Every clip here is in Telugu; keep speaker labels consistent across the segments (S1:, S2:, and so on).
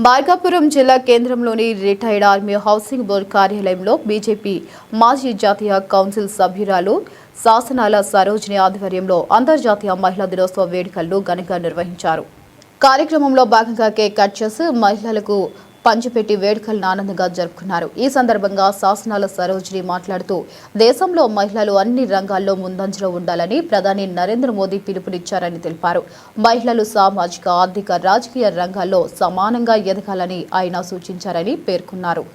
S1: మార్కాపురం జిల్లా కేంద్రంలోని రిటైర్డ్ ఆర్మీ హౌసింగ్ బోర్డు కార్యాలయంలో బీజేపీ మాజీ జాతీయ కౌన్సిల్ సభ్యురాలు శాసనాల సరోజిని ఆధ్వర్యంలో అంతర్జాతీయ మహిళా దినోత్సవ వేడుకలను ఘనంగా నిర్వహించారు. కార్యక్రమంలో భాగంగా కేక్ కట్ చేసి మహిళలకు పంచిపెట్టి వేడుకలను ఆనందంగా జరుపుకున్నారు. ఈ సందర్భంగా శాసనాల సరోజిని మాట్లాడుతూ దేశంలో మహిళలు అన్ని రంగాల్లో ముందంజలో ఉండాలని ప్రధాని నరేంద్ర మోదీ పిలుపునిచ్చారని తెలిపారు. మహిళలు సామాజిక, ఆర్థిక, రాజకీయ రంగాల్లో సమానంగా ఎదగాలని ఆయన సూచించారని పేర్కొన్నారు.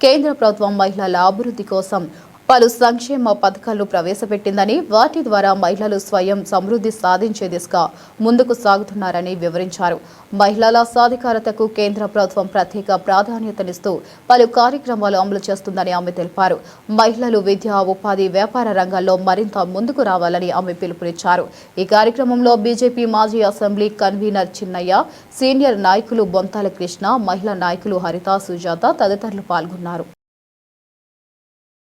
S1: కేంద్ర ప్రభుత్వం మహిళల అభివృద్ధి కోసం పలు సంక్షేమ పథకాలను ప్రవేశపెట్టిందని, వాటి ద్వారా మహిళలు స్వయం సమృద్ధి సాధించే దిశగా ముందుకు సాగుతున్నారని వివరించారు. మహిళల సాధికారతకు కేంద్ర ప్రభుత్వం ప్రత్యేక ప్రాధాన్యతనిస్తూ పలు కార్యక్రమాలు అమలు చేస్తుందని ఆమె తెలిపారు. మహిళలు విద్య, ఉపాధి, వ్యాపార రంగాల్లో మరింత ముందుకు రావాలని ఆమె పిలుపునిచ్చారు. ఈ కార్యక్రమంలో బీజేపీ మాజీ అసెంబ్లీ కన్వీనర్ చిన్నయ్య, సీనియర్ నాయకులు బొంతాల కృష్ణ, మహిళా నాయకులు హరిత, సుజాత తదితరులు పాల్గొన్నారు.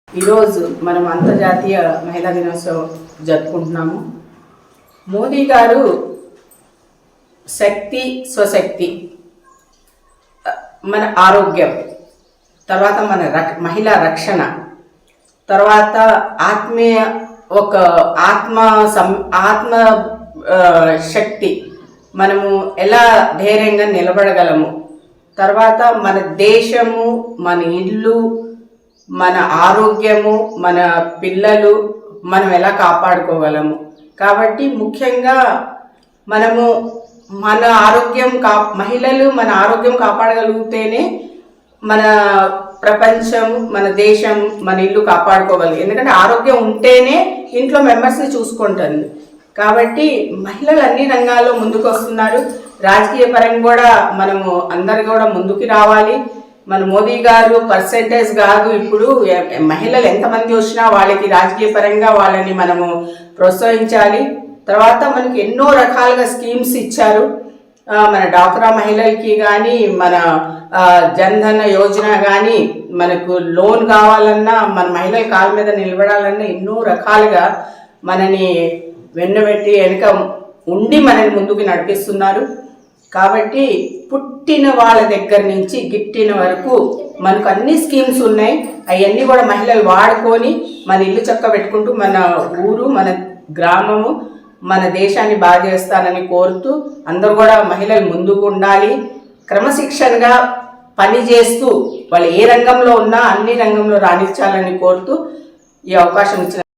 S2: ఈరోజు మనం అంతర్జాతీయ మహిళా దినోత్సవం జరుపుకుంటున్నాము. మోదీ గారు శక్తి, స్వశక్తి, మన ఆరోగ్యం, తర్వాత మన మహిళా రక్షణ, తర్వాత ఆత్మ శక్తి, మనము ఎలా ధైర్యంగా నిలబడగలము, తర్వాత మన దేశము, మన ఇల్లు, మన ఆరోగ్యము, మన పిల్లలు మనం ఎలా కాపాడుకోగలము. కాబట్టి ముఖ్యంగా మనము మన ఆరోగ్యం మహిళలు మన ఆరోగ్యం కాపాడగలిగితేనే మన ప్రపంచం, మన దేశం, మన ఇల్లు కాపాడుకోగలరు. ఎందుకంటే ఆరోగ్యం ఉంటేనే ఇంట్లో మెంబర్స్ని చూసుకుంటుంది. కాబట్టి మహిళలు అన్ని రంగాల్లో ముందుకు వస్తున్నారు. రాజకీయ పరంగా కూడా మనము అందరు కూడా ముందుకు రావాలి. మన మోదీ గారు పర్సెంటేజ్ కాదు, ఇప్పుడు మహిళలు ఎంతమంది వచ్చినా వాళ్ళకి రాజకీయ పరంగా వాళ్ళని మనము ప్రోత్సహించాలి. తర్వాత మనకి ఎన్నో రకాలుగా స్కీమ్స్ ఇచ్చారు. మన డాక్రా మహిళలకి కానీ, మన జన్ధన్ యోజన కానీ, మనకు లోన్ కావాలన్నా, మన మహిళల కాళ్ళ మీద నిలబడాలన్నా ఎన్నో రకాలుగా మనని వెన్నుబెట్టి వెనుక ఉండి మనని ముందుకు నడిపిస్తున్నారు. కాబట్టి పుట్టిన వాళ్ళ దగ్గర నుంచి గిట్టిన వరకు మనకు అన్ని స్కీమ్స్ ఉన్నాయి. అవన్నీ కూడా మహిళలు వాడుకొని మన ఇల్లు చక్క పెట్టుకుంటూ మన ఊరు, మన గ్రామము, మన దేశాన్ని బాగా చేస్తానని కోరుతూ అందరూ కూడా మహిళలు ముందుకు ఉండాలి. క్రమశిక్షణగా పని చేస్తూ వాళ్ళు ఏ రంగంలో ఉన్నా అన్ని రంగంలో రాణించాలని కోరుతూ ఈ అవకాశం ఇచ్చిన